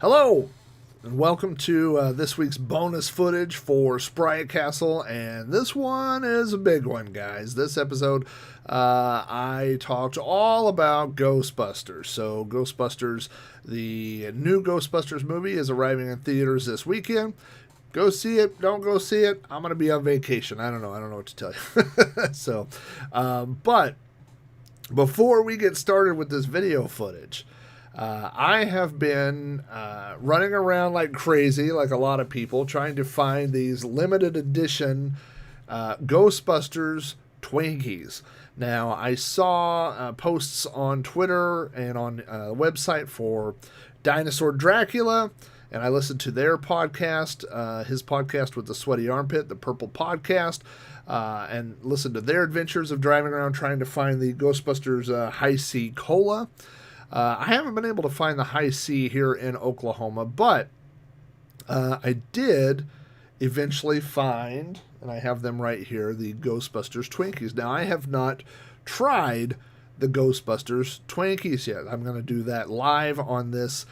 Hello, and welcome to this week's bonus footage for Sprite Castle, and this one is a big one, guys. This episode, I talked all about Ghostbusters. So, Ghostbusters, the new Ghostbusters movie is arriving in theaters this weekend. Go see it, don't go see it. I'm going to be on vacation. I don't know what to tell you. But before we get started with this video footage, I have been running around like crazy, like a lot of people, trying to find these limited edition Ghostbusters Twinkies. Now, I saw posts on Twitter and on the website for Dinosaur Dracula, and I listened to their podcast, his podcast with the Sweaty Armpit, the Purple Podcast, and listened to their adventures of driving around trying to find the Ghostbusters High C Cola. I haven't been able to find the High C here in Oklahoma, but I did eventually find, and I have them right here, the Ghostbusters Twinkies. Now, I have not tried the Ghostbusters Twinkies yet. I'm going to do that live on this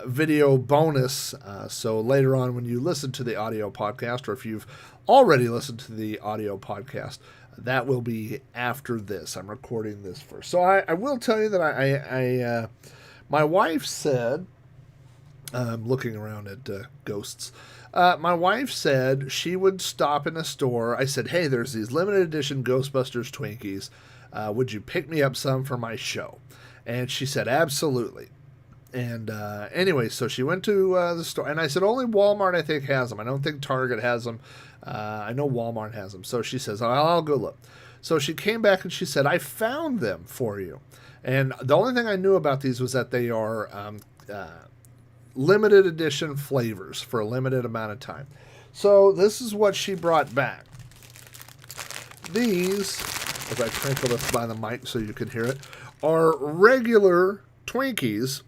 video bonus. So later on when you listen to the audio podcast, or if you've already listened to the audio podcast, that will be after this. I'm recording this first. So I will tell you that my wife said, I'm looking around at ghosts. My wife said she would stop in a store. I said, hey, there's these limited edition Ghostbusters Twinkies. Would you pick me up some for my show? And she said, absolutely. And anyway, so she went to the store, and I said, only Walmart, I think, has them. I don't think Target has them. I know Walmart has them. So she says, I'll go look. So she came back and she said, I found them for you. And the only thing I knew about these was that they are limited edition flavors for a limited amount of time. So this is what she brought back. These, as I crinkle this by the mic so you can hear it, are regular Twinkies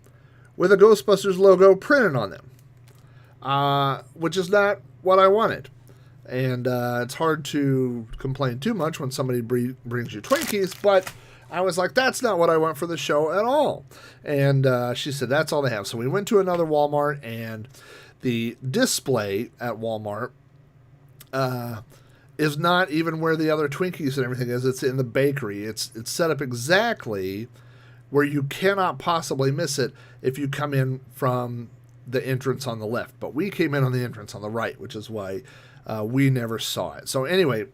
with a Ghostbusters logo printed on them, which is not what I wanted. And it's hard to complain too much when somebody brings you Twinkies, but I was like, that's not what I want for the show at all. And she said, that's all they have. So we went to another Walmart, and the display at Walmart is not even where the other Twinkies and everything is. It's in the bakery. It's set up exactly where you cannot possibly miss it if you come in from the entrance on the left. But we came in on the entrance on the right, which is why we never saw it. So anyway,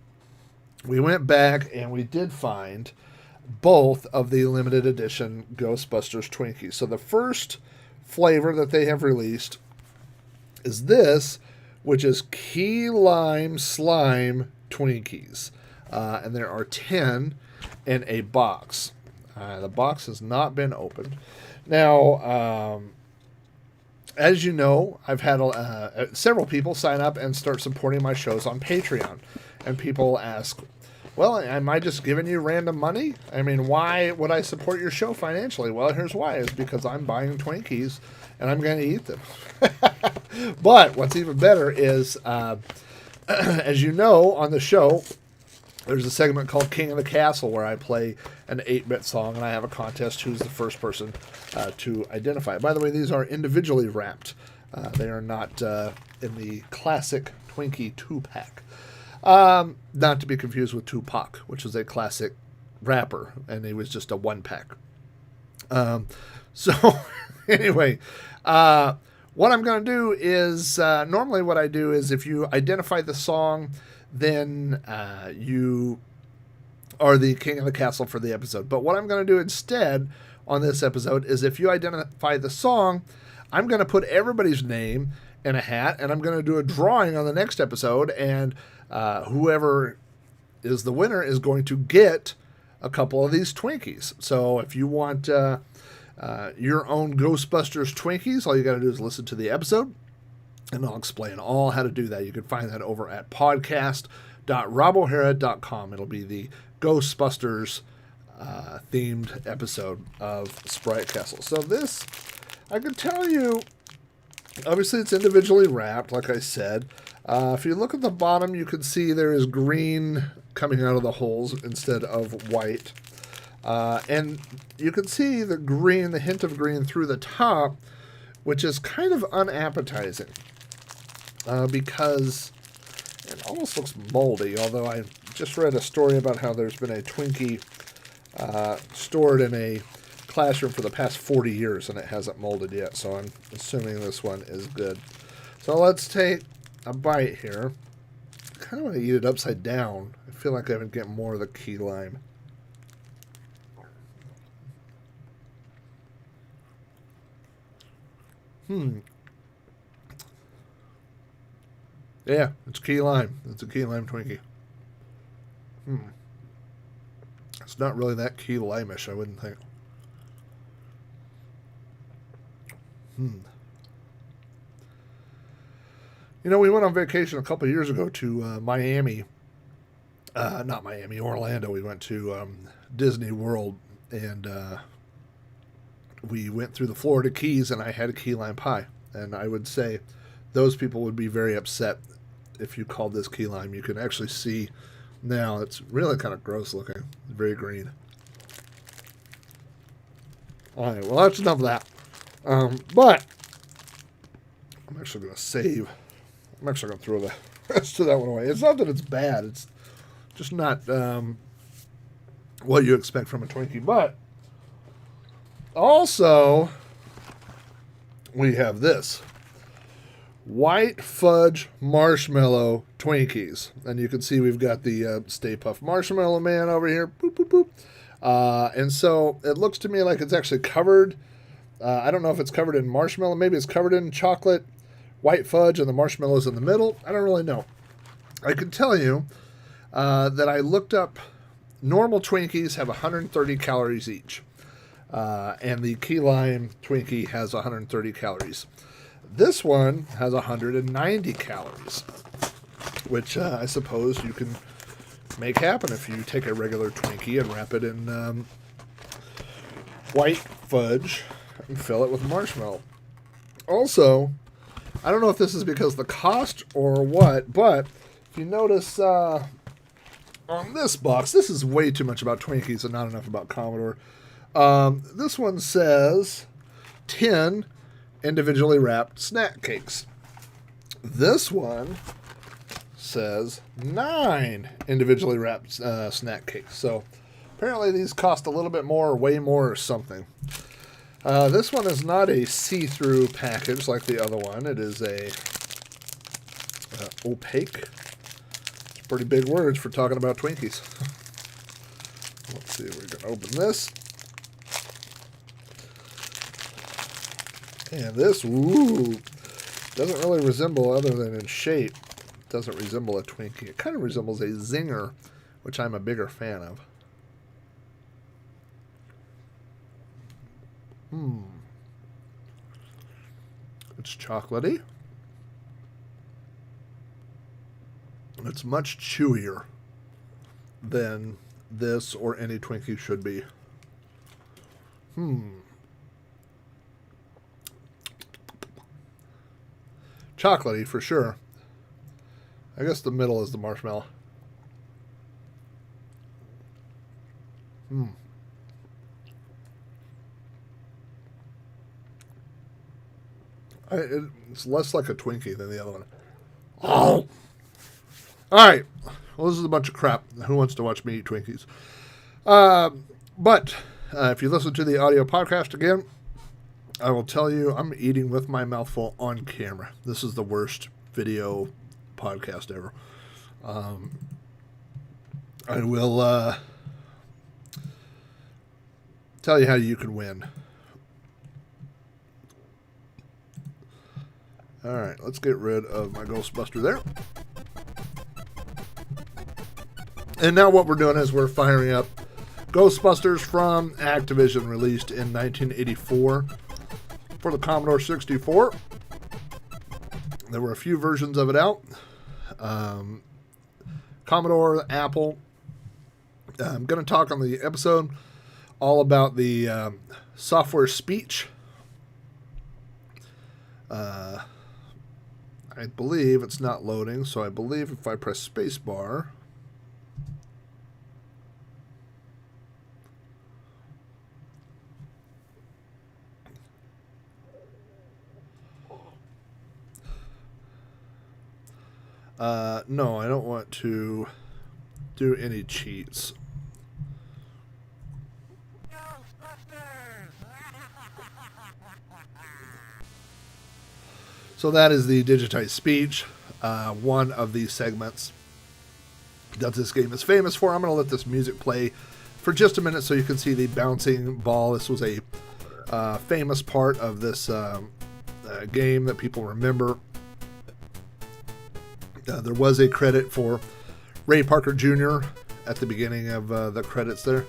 we went back and we did find both of the limited edition Ghostbusters Twinkies. So the first flavor that they have released is this, which is Key Lime Slime Twinkies. And there are 10 in a box. The box has not been opened. Now, as you know, I've had several people sign up and start supporting my shows on Patreon. And people ask, well, am I just giving you random money? I mean, why would I support your show financially? Well, here's why. It's because I'm buying Twinkies and I'm going to eat them. But what's even better is, as you know, on the show, there's a segment called King of the Castle where I play an 8-bit song, and I have a contest who's the first person to identify it. By the way, these are individually wrapped. They are not in the classic Twinkie 2-pack. Not to be confused with Tupac, which is a classic rapper, and he was just a 1-pack. So, anyway, what I'm going to do is, normally what I do is if you identify the song, then you are the king of the castle for the episode. But what I'm going to do instead on this episode is if you identify the song, I'm going to put everybody's name in a hat, and I'm going to do a drawing on the next episode, and whoever is the winner is going to get a couple of these Twinkies. So if you want your own Ghostbusters Twinkies, all you got to do is listen to the episode, and I'll explain all how to do that. You can find that over at podcast.robohara.com. It'll be the Ghostbusters themed episode of Sprite Castle. So this, I can tell you, obviously it's individually wrapped, like I said. If you look at the bottom, you can see there is green coming out of the holes instead of white. And you can see the green, the hint of green through the top, which is kind of unappetizing because it almost looks moldy, although I just read a story about how there's been a Twinkie stored in a classroom for the past 40 years and it hasn't molded yet, so I'm assuming this one is good. So let's take a bite here. I kind of want to eat it upside down. I feel like I would get more of the key lime. Yeah, it's key lime. It's a key lime Twinkie. It's not really that key lime-ish, I wouldn't think. You know, we went on vacation a couple of years ago to Miami. Not Miami, Orlando. We went to Disney World, and we went through the Florida Keys, and I had a key lime pie. And I would say those people would be very upset if you called this key lime. You can actually see now it's really kind of gross looking. It's very green. All right, well, that's enough of that. But I'm actually going to save. I'm actually going to throw the rest of that one away. It's not that it's bad. It's just not what you expect from a Twinkie. But also, we have this. White fudge marshmallow Twinkies. And you can see we've got the Stay Puft Marshmallow Man over here. Boop, boop, boop. And so it looks to me like it's actually covered. I don't know if it's covered in marshmallow. Maybe it's covered in chocolate, white fudge, and the marshmallow's in the middle. I don't really know. I can tell you that I looked up normal Twinkies have 130 calories each. And the key lime Twinkie has 130 calories. This one has 190 calories, which I suppose you can make happen if you take a regular Twinkie and wrap it in white fudge and fill it with marshmallow. Also, I don't know if this is because of the cost or what, but if you notice on this box, this is way too much about Twinkies and not enough about Commodore. This one says 10 individually wrapped snack cakes. This one says 9 individually wrapped snack cakes. So apparently these cost a little bit more, or way more, or something. This one is not a see-through package like the other one. It is a opaque. It's pretty big words for talking about Twinkies. Let's see, we're going to open this. And this, ooh, doesn't really resemble, other than in shape, doesn't resemble a Twinkie. It kind of resembles a Zinger, which I'm a bigger fan of. It's chocolatey. It's much chewier than this or any Twinkie should be. Chocolatey for sure. I guess the middle is the marshmallow. It's less like a Twinkie than the other one. Oh! Alright. Well, this is a bunch of crap. Who wants to watch me eat Twinkies? But if you listen to the audio podcast again, I will tell you I'm eating with my mouth full on camera. This is the worst video podcast ever. I will tell you how you can win. Alright, let's get rid of my Ghostbuster there. And now what we're doing is we're firing up Ghostbusters from Activision, released in 1984 for the Commodore 64. There were a few versions of it out. Commodore, Apple. I'm going to talk on the episode all about the software speech. I believe it's not loading, so I believe if I press spacebar, No, I don't want to do any cheats. So that is the digitized speech, one of these segments that this game is famous for. I'm going to let this music play for just a minute so you can see the bouncing ball. This was a famous part of this game that people remember. There was a credit for Ray Parker Jr. at the beginning of the credits there.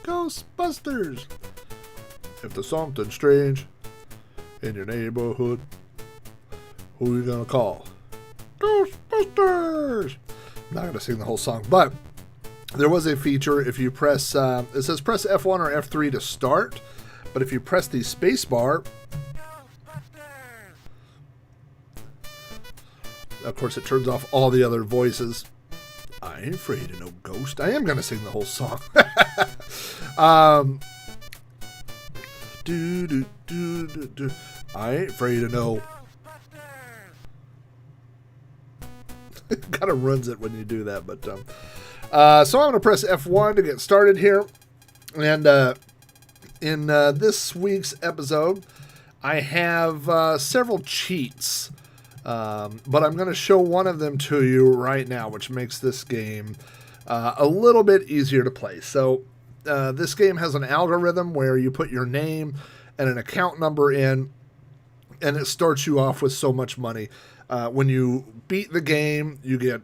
Ghostbusters! If there's something strange in your neighborhood, who are you going to call? Ghostbusters! I'm not going to sing the whole song, but there was a feature. If you press, it says press F1 or F3 to start, but if you press the space bar, of course, it turns off all the other voices. I ain't afraid of no ghost. I am going to sing the whole song. I ain't afraid of no. It kind of runs it when you do that. But so I'm going to press F1 to get started here. And in this week's episode, I have several cheats. But I'm going to show one of them to you right now, which makes this game a little bit easier to play. So this game has an algorithm where you put your name and an account number in, and it starts you off with so much money. When you beat the game, you get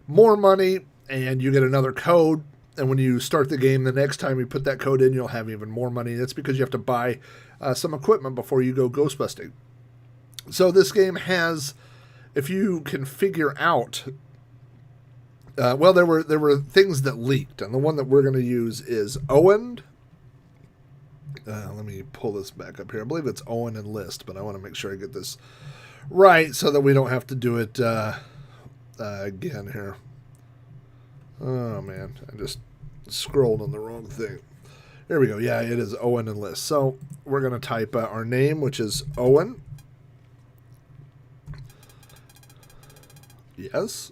more money, and you get another code. And when you start the game, the next time you put that code in, you'll have even more money. That's because you have to buy some equipment before you go ghost busting. So this game has, if you can figure out, well, there were things that leaked, and the one that we're going to use is Owen. Let me pull this back up here. I believe it's Owen and List, but I want to make sure I get this right so that we don't have to do it again here. Oh, man, I just scrolled on the wrong thing. There we go. Yeah, it is Owen and List. So we're going to type our name, which is Owen. Yes.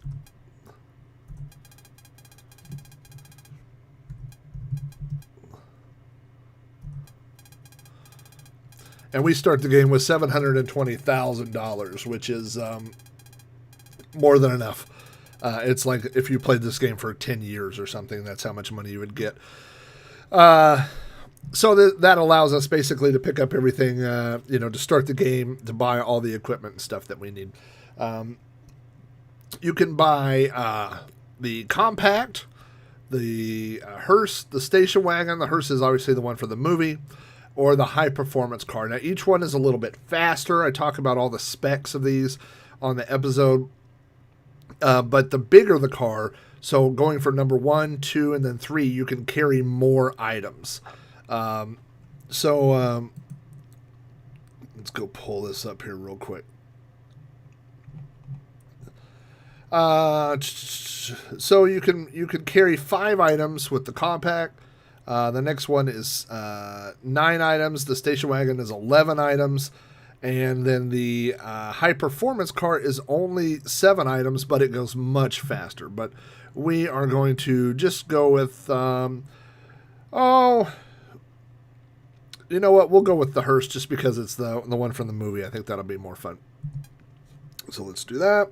And we start the game with $720,000, which is more than enough. It's like if you played this game for 10 years or something, that's how much money you would get. So that allows us basically to pick up everything, to start the game, to buy all the equipment and stuff that we need. You can buy the compact, the hearse, the station wagon. The hearse is obviously the one for the movie, or the high performance car. Now, each one is a little bit faster. I talk about all the specs of these on the episode. But the bigger the car, so going for number 1, 2, and then 3, you can carry more items. Let's go pull this up here real quick. So you can carry 5 items with the compact. The next one is 9 items. The station wagon is 11 items. And then the high performance car is only 7 items, but it goes much faster. But we are going to just go with, you know what? We'll go with the hearse just because it's the one from the movie. I think that'll be more fun. So let's do that.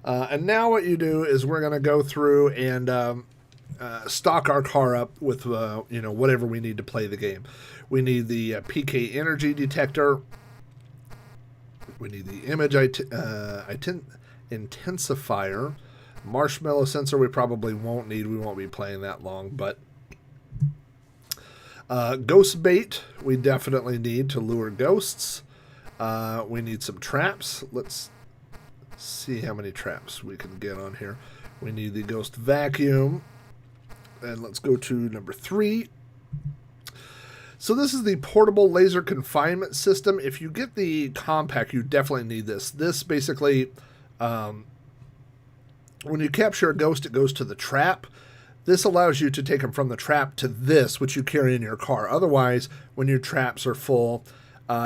And now what you do is we're going to go through and stock our car up with, whatever we need to play the game. We need the PK energy detector. We need the image intensifier. Marshmallow sensor we probably won't need. We won't be playing that long. But ghost bait we definitely need to lure ghosts. We need some traps. Let's see how many traps we can get on here. We need the ghost vacuum. And let's go to number 3. So this is the portable laser confinement system. If you get the compact, you definitely need this. This basically, when you capture a ghost, it goes to the trap. This allows you to take them from the trap to this, which you carry in your car. Otherwise, when your traps are full,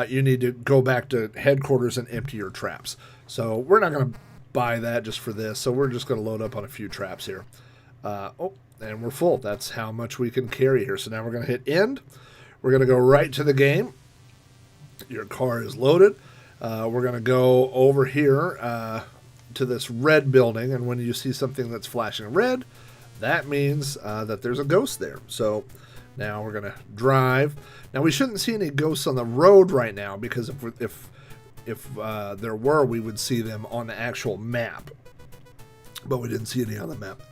you need to go back to headquarters and empty your traps. So we're not going to buy that just for this. So we're just going to load up on a few traps here. And we're full. That's how much we can carry here. So now we're going to hit end. We're going to go right to the game. Your car is loaded. We're going to go over here to this red building. And when you see something that's flashing red, that means that there's a ghost there. So now we're going to drive. Now we shouldn't see any ghosts on the road right now, because if there were, we would see them on the actual map. But we didn't see any on the map.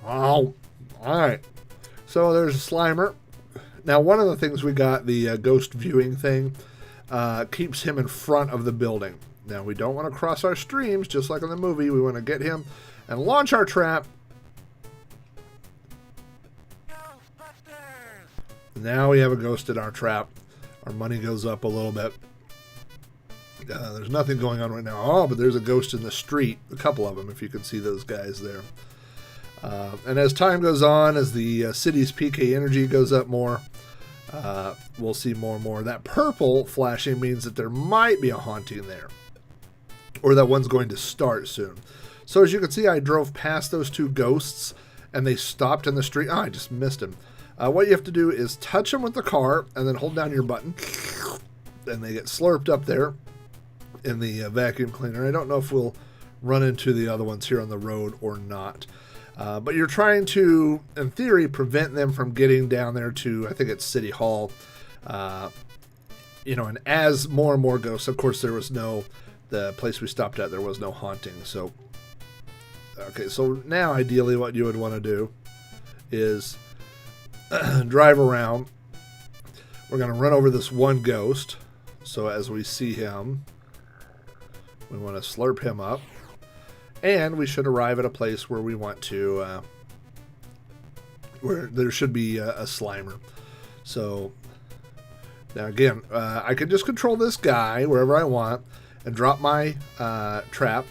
Oh, all right. So there's a Slimer. Now, one of the things we got, the ghost viewing thing, keeps him in front of the building. Now, we don't want to cross our streams, just like in the movie. We want to get him and launch our trap. Now we have a ghost in our trap. Our money goes up a little bit. There's nothing going on right now. Oh, but there's a ghost in the street. A couple of them, if you can see those guys there. And as time goes on, as the city's PK energy goes up more, we'll see more and more. That purple flashing means that there might be a haunting there, or that one's going to start soon. So as you can see, I drove past those two ghosts, and they stopped in the street. Oh, I just missed them. What you have to do is touch them with the car, and then hold down your button, and they get slurped up there in the vacuum cleaner. I don't know if we'll run into the other ones here on the road or not. But you're trying to, in theory, prevent them from getting down there to, I think it's City Hall. And as more and more ghosts, of course, the place we stopped at, there was no haunting. So, okay, so now ideally what you would want to do is drive around. We're going to run over this one ghost. So as we see him, we want to slurp him up. And we should arrive at a place where we want to, where there should be a Slimer. So, now again, I can just control this guy wherever I want and drop my trap.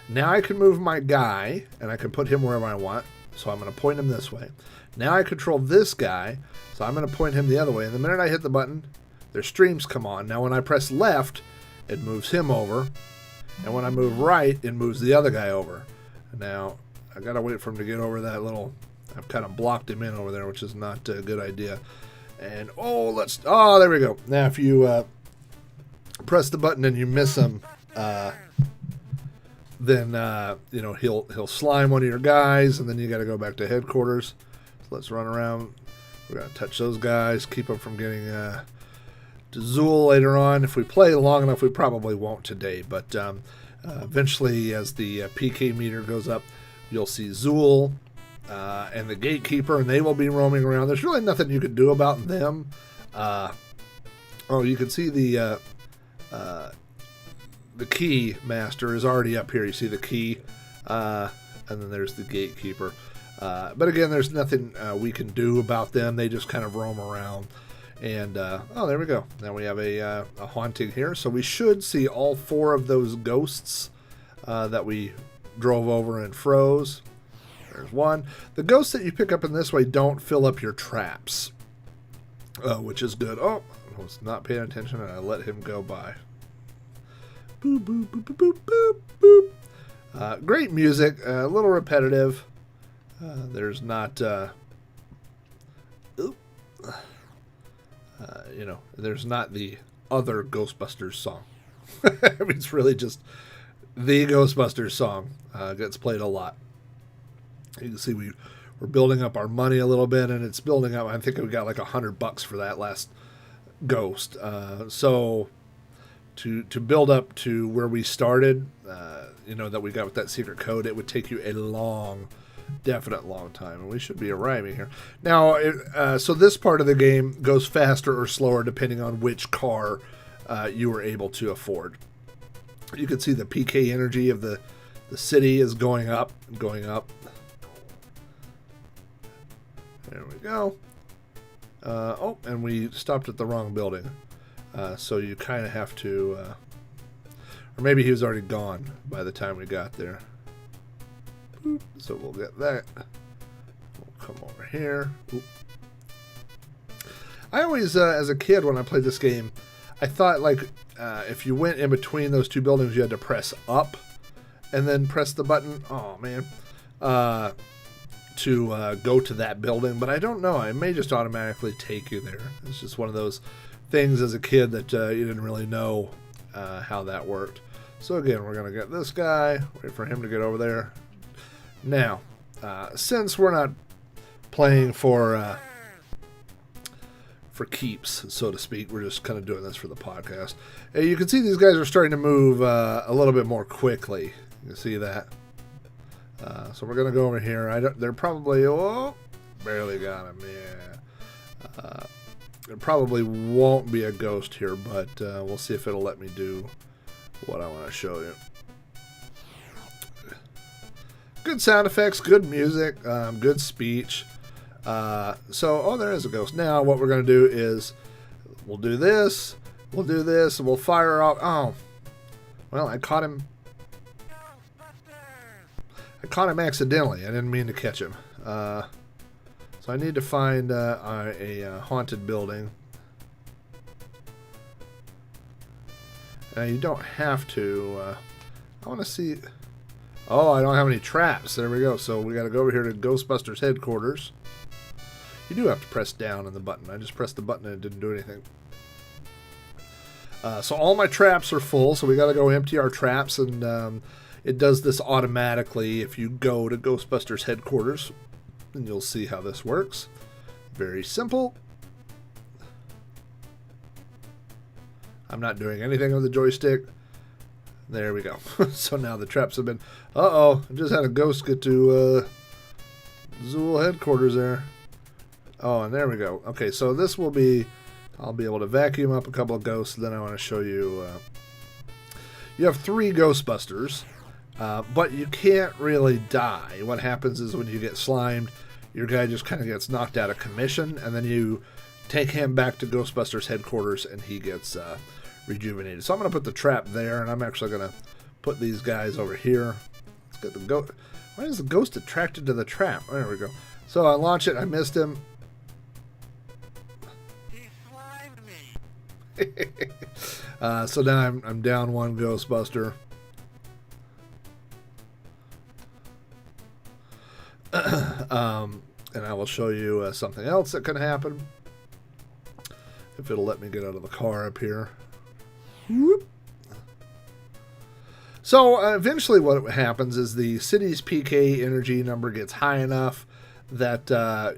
Now I can move my guy, and I can put him wherever I want. So I'm going to point him this way. Now I control this guy, so I'm going to point him the other way. And the minute I hit the button, their streams come on. Now when I press left, it moves him over. And when I move right, it moves the other guy over. Now, I gotta wait for him to get over that little... I've kind of blocked him in over there, which is not a good idea. And, oh, there we go. Now, if you press the button and you miss him, then, he'll slime one of your guys, and then you gotta go back to headquarters. So let's run around. We're gonna touch those guys, keep them from getting... to Zool later on. If we play long enough, we probably won't today, but eventually as the PK meter goes up, you'll see Zool and the gatekeeper, and they will be roaming around. There's really nothing you can do about them. You can see the key master is already up here. You see the key, and then there's the gatekeeper. But again, there's nothing we can do about them. They just kind of roam around. And, there we go. Now we have a haunting here. So we should see all four of those ghosts that we drove over and froze. There's one. The ghosts that you pick up in this way don't fill up your traps, which is good. Oh, I was not paying attention, and I let him go by. Boop, boop, boop, boop, boop, boop, boop. Great music. A little repetitive. There's not... there's not the other Ghostbusters song. I mean, it's really just the Ghostbusters song. Gets played a lot. You can see we're building up our money a little bit, and it's building up. I think we got like $100 for that last ghost. So to build up to where we started, that we got with that secret code, it would take you a definite long time, and we should be arriving here now. So this part of the game goes faster or slower depending on which car you were able to afford. You can see the PK energy of the city is going up. There we go. And we stopped at the wrong building, so you kind of have to, or maybe he was already gone by the time we got there. So we'll get that. We'll come over here. Oop. I always, as a kid, when I played this game, I thought like if you went in between those two buildings, you had to press up and then press the button. Oh man, to go to that building, but I don't know. It may just automatically take you there. It's just one of those things as a kid that you didn't really know how that worked. So again, we're gonna get this guy. Wait for him to get over there. Now, since we're not playing for keeps, so to speak, we're just kind of doing this for the podcast. You can see these guys are starting to move a little bit more quickly. You can see that. So we're gonna go over here. They're probably barely got him. Yeah. There probably won't be a ghost here, but we'll see if it'll let me do what I want to show you. Good sound effects, good music, good speech. There is a ghost. Now what we're going to do is we'll do this, and we'll fire off. Oh, well, I caught him. I caught him accidentally. I didn't mean to catch him. So I need to find a haunted building. Now you don't have to. I want to see. Oh, I don't have any traps. There we go. So we got to go over here to Ghostbusters headquarters. You do have to press down on the button. I just pressed the button and it didn't do anything. So all my traps are full, so we got to go empty our traps, and it does this automatically if you go to Ghostbusters headquarters, and you'll see how this works. Very simple. I'm not doing anything with the joystick. There we go. So now the traps have been... Uh-oh, I just had a ghost get to Zool headquarters there. Oh, and there we go. Okay, so this will be... I'll be able to vacuum up a couple of ghosts. Then I want to show you... you have 3 Ghostbusters, but you can't really die. What happens is when you get slimed, your guy just kind of gets knocked out of commission, and then you take him back to Ghostbusters headquarters, and he gets rejuvenated. So I'm going to put the trap there, and I'm actually going to put these guys over here. Let's get the ghost. Why is the ghost attracted to the trap? There we go. So I launch it. I missed him. He slimed me. So now I'm down 1 Ghostbuster. And I will show you something else that can happen. If it'll let me get out of the car up here. Whoop. So eventually what happens is the city's PK energy number gets high enough that... oh,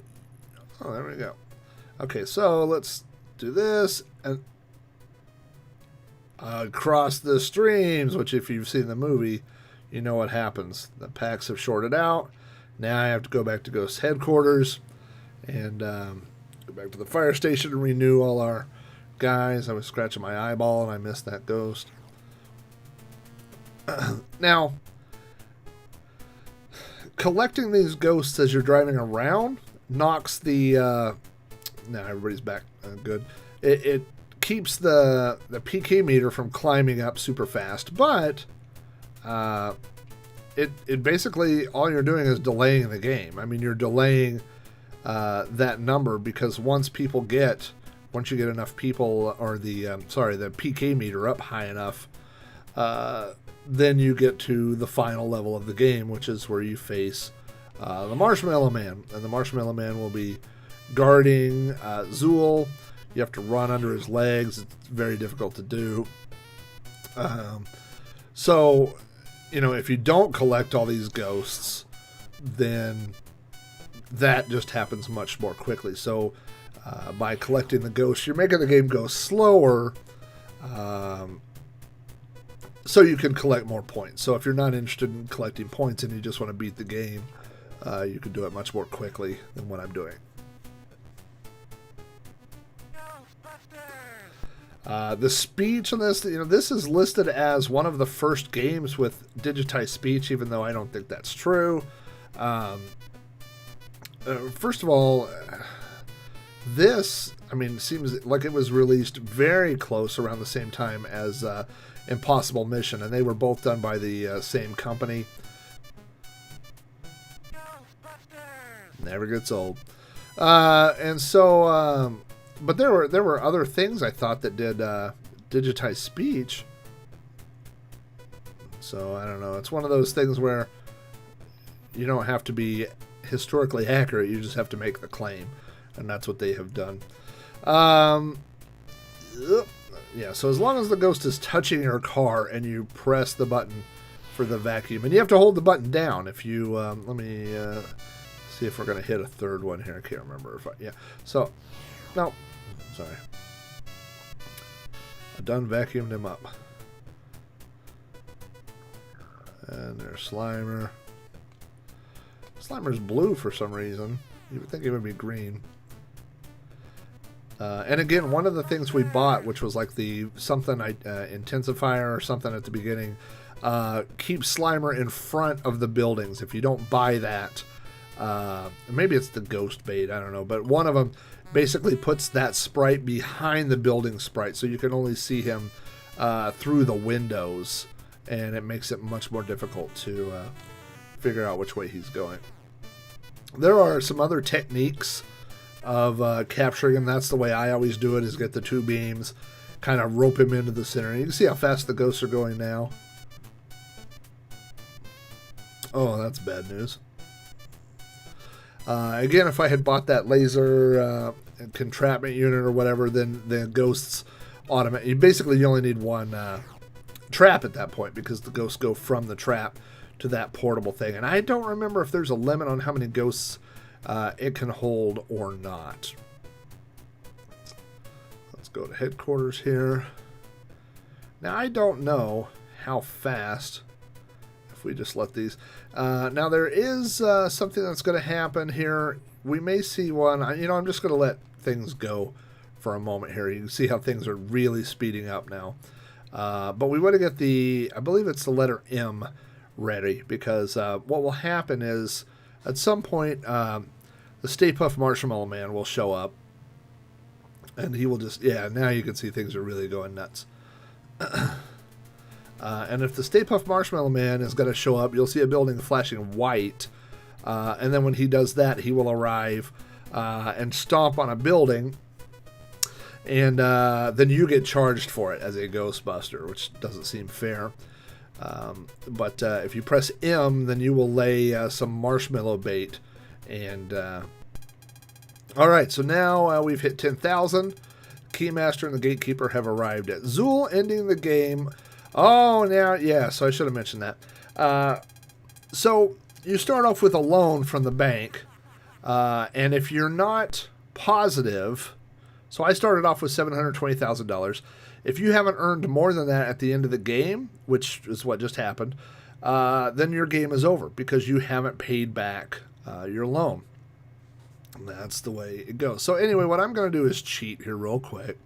there we go. Okay, so let's do this. And across the streams, which if you've seen the movie, you know what happens. The packs have shorted out. Now I have to go back to Ghost headquarters and go back to the fire station and renew all our guys. I was scratching my eyeball and I missed that ghost. Now, collecting these ghosts as you're driving around knocks the... now everybody's back. Good. It keeps the PK meter from climbing up super fast, but... It basically, all you're doing is delaying the game. I mean, you're delaying that number because once you get enough people, or the PK meter up high enough, then you get to the final level of the game, which is where you face the Marshmallow Man. And the Marshmallow Man will be guarding Zool. You have to run under his legs. It's very difficult to do. So... You know, if you don't collect all these ghosts, then that just happens much more quickly. So by collecting the ghosts, you're making the game go slower so you can collect more points. So if you're not interested in collecting points and you just want to beat the game, you can do it much more quickly than what I'm doing. The speech on this, this is listed as one of the first games with digitized speech, even though I don't think that's true. First of all, this, seems like it was released very close around the same time as Impossible Mission, and they were both done by the same company. Never gets old. But there were other things I thought that digitized speech. So I don't know. It's one of those things where you don't have to be historically accurate. You just have to make the claim, and that's what they have done. Yeah, so as long as the ghost is touching your car and you press the button for the vacuum, and you have to hold the button down. If you let me see if we're going to hit a third one here. I can't remember if yeah. So no, sorry, I done vacuumed him up. And there's Slimer. Slimer's blue for some reason. You would think it would be green. And again, one of the things we bought, which was like the something intensifier or something at the beginning, keeps Slimer in front of the buildings. If you don't buy that, maybe it's the ghost bait, I don't know, but one of them basically puts that sprite behind the building sprite, so you can only see him through the windows, and it makes it much more difficult to figure out which way he's going. There are some other techniques of capturing him. That's the way I always do it, is get the two beams, kind of rope him into the center. You can see how fast the ghosts are going now. Oh, that's bad news. Again, if I had bought that laser entrapment unit or whatever, then the ghosts automatically... Basically, you only need one trap at that point, because the ghosts go from the trap to that portable thing. And I don't remember if there's a limit on how many ghosts it can hold or not. Let's go to headquarters here. Now, I don't know how fast, if we just let these... now, there is something that's going to happen here. We may see one... I'm just going to let things go for a moment here. You can see how things are really speeding up now. But we want to get the... I believe it's the letter M ready, because what will happen is, at some point, the Stay Puft Marshmallow Man will show up, and he will just... Yeah, now you can see things are really going nuts. And if the Stay Puft Marshmallow Man is going to show up, you'll see a building flashing white. And then when he does that, he will arrive and stomp on a building. And then you get charged for it as a Ghostbuster, which doesn't seem fair. But if you press M, then you will lay some marshmallow bait. And alright, so now we've hit 10,000. Keymaster and the Gatekeeper have arrived at Zool, ending the game. Oh, now, yeah, so I should have mentioned that. So you start off with a loan from the bank. And if you're not positive... So I started off with $720,000. If you haven't earned more than that at the end of the game, which is what just happened, then your game is over, because you haven't paid back your loan. And that's the way it goes. So anyway, what I'm going to do is cheat here real quick.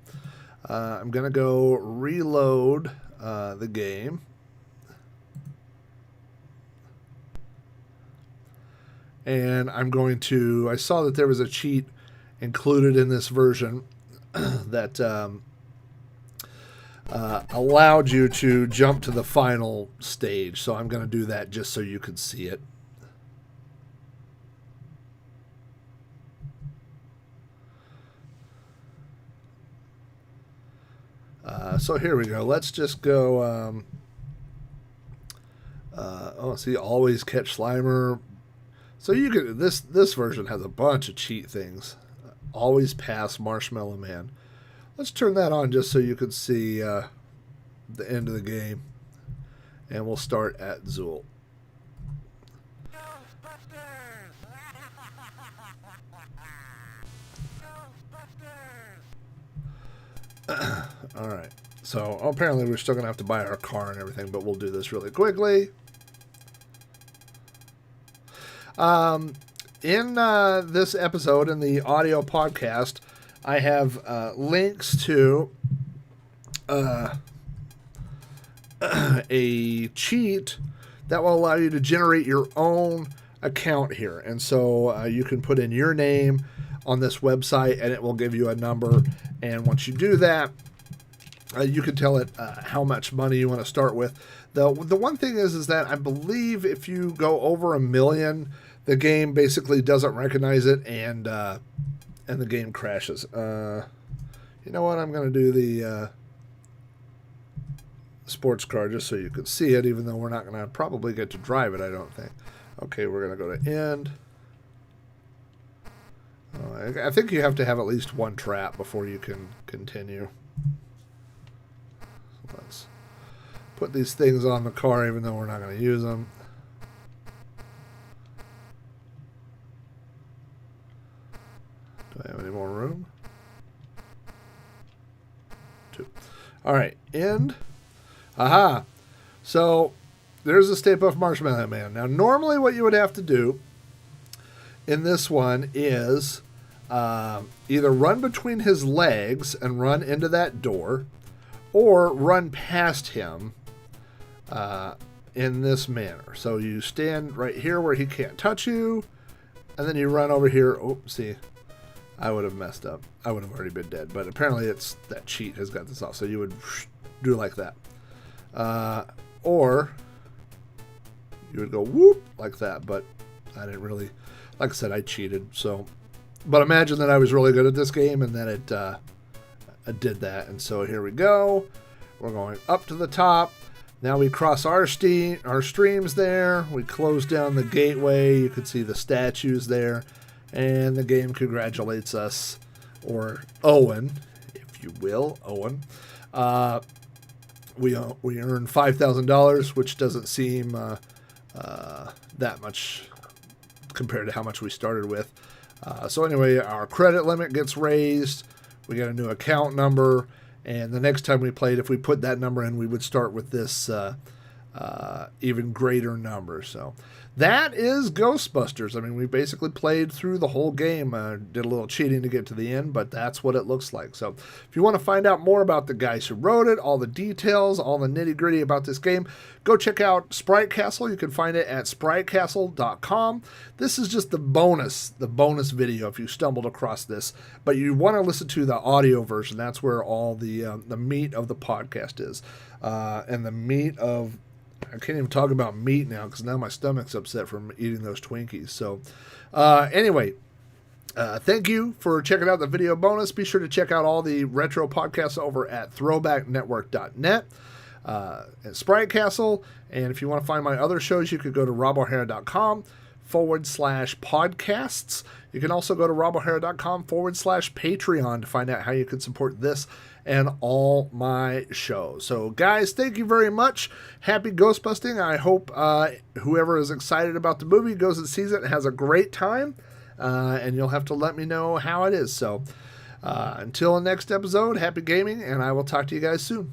I'm going to go reload the game. And I'm going to... I saw that there was a cheat included in this version that allowed you to jump to the final stage. So I'm going to do that just so you can see it. So here we go. Let's just go... see, always catch Slimer. So you can... This version has a bunch of cheat things. Always pass Marshmallow Man. Let's turn that on just so you can see the end of the game. And we'll start at Zool. Alright. So apparently we're still going to have to buy our car and everything, but we'll do this really quickly. In this episode, in the audio podcast, I have links to a cheat that will allow you to generate your own account here. And so you can put in your name on this website, and it will give you a number. And once you do that, you can tell it how much money you want to start with. The one thing is that I believe if you go over 1 million... the game basically doesn't recognize it, and the game crashes. You know what? I'm going to do the sports car just so you could see it, even though we're not going to probably get to drive it, I don't think. Okay, we're going to go to end. I think you have to have at least one trap before you can continue. So let's put these things on the car, even though we're not going to use them. Do I have any more room? 2. All right, end. Aha. So there's the Stay Puft Marshmallow Man. Now, normally what you would have to do in this one is either run between his legs and run into that door, or run past him in this manner. So you stand right here where he can't touch you, and then you run over here. Oh, see, I would have messed up. I would have already been dead, but apparently it's that cheat has got this off. So you would do like that. Or you would go whoop like that, but I didn't really, like I said, I cheated. So, but imagine that I was really good at this game and that it did that. And so here we go. We're going up to the top. Now we cross our streams there. We close down the gateway. You can see the statues there. And the game congratulates us, or Owen, if you will, Owen. We earned $5,000, which doesn't seem that much compared to how much we started with. So anyway, our credit limit gets raised. We got a new account number. And the next time we played, if we put that number in, we would start with this even greater number. So that is Ghostbusters. I mean, we basically played through the whole game. Did a little cheating to get to the end, but that's what it looks like. So if you want to find out more about the guys who wrote it, all the details, all the nitty-gritty about this game, go check out Sprite Castle. You can find it at spritecastle.com. This is just the bonus video if you stumbled across this. But you want to listen to the audio version. That's where all the meat of the podcast is. And the meat of... I can't even talk about meat now because now my stomach's upset from eating those Twinkies. So anyway, thank you for checking out the video bonus. Be sure to check out all the retro podcasts over at throwbacknetwork.net at Sprite Castle. And if you want to find my other shows, you could go to robohara.com/podcasts. You can also go to robohara.com/Patreon to find out how you can support this and all my shows. So guys, thank you very much. Happy Ghostbusting. I hope whoever is excited about the movie goes and sees it and has a great time. And you'll have to let me know how it is. So until the next episode, happy gaming, and I will talk to you guys soon.